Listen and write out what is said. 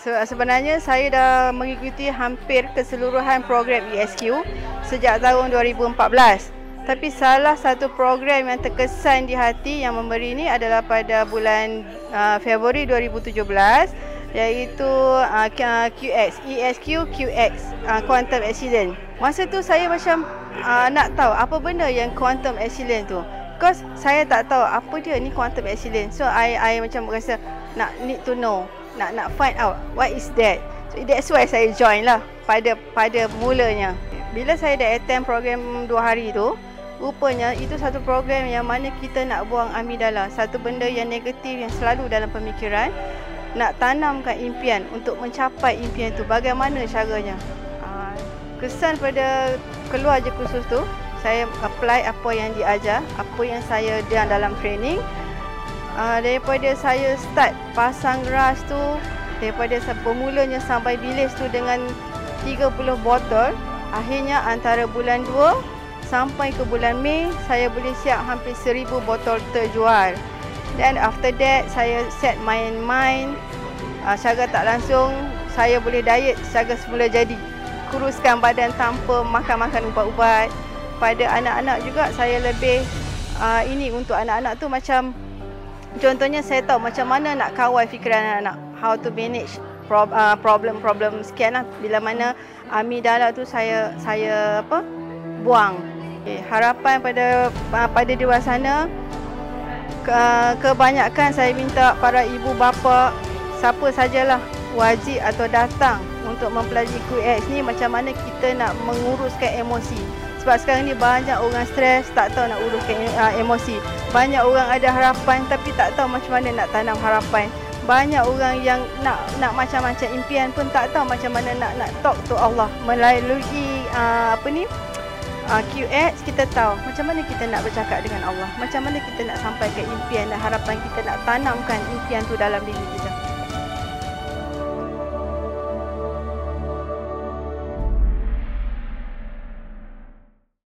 Sebenarnya saya dah mengikuti hampir keseluruhan program ESQ sejak tahun 2014. Tapi salah satu program yang terkesan di hati yang memberi ini adalah pada bulan Februari 2017, iaitu QX, ESQ QX, Quantum Accident. Masa tu saya macam nak tahu apa benda yang Quantum Accident tu. Because saya tak tahu apa dia ni Quantum Accident. So I macam rasa need to know, nak find out what is that. So that's why saya join lah pada mulanya. Bila saya dah attend program 2 hari tu, rupanya itu satu program yang mana kita nak buang amigdala, satu benda yang negatif yang selalu dalam pemikiran, nak tanamkan impian untuk mencapai impian tu. Bagaimana caranya? Kesan pada keluar je kursus tu, saya apply apa yang diajar, apa yang saya dalam training. Daripada saya start pasang ras tu, daripada bermulanya sampai bilis tu dengan 30 botol, akhirnya antara bulan 2 sampai ke bulan Mei, saya boleh siap hampir 1000 botol terjual. Dan after that, saya set my mind, secara tak langsung, saya boleh diet secara semula jadi. Kuruskan badan tanpa makan ubat-ubat. Pada anak-anak juga, saya lebih, ini untuk anak-anak tu macam, contohnya saya tahu macam mana nak kawal fikiran anak-anak. How to manage problem-problem sekian lah. Bila mana amigdala tu saya buang. Harapan pada di luar sana, kebanyakan saya minta para ibu bapa, siapa sajalah wajib atau datang untuk mempelajari QX ni, macam mana kita nak menguruskan emosi. Sebab sekarang ni banyak orang stres, tak tahu nak uruskan emosi. Banyak orang ada harapan tapi tak tahu macam mana nak tanam harapan. Banyak orang yang nak macam-macam impian pun tak tahu macam mana nak talk to Allah. Melalui QX kita tahu macam mana kita nak bercakap dengan Allah, macam mana kita nak sampaikan impian dan harapan kita, nak tanamkan impian tu dalam diri kita.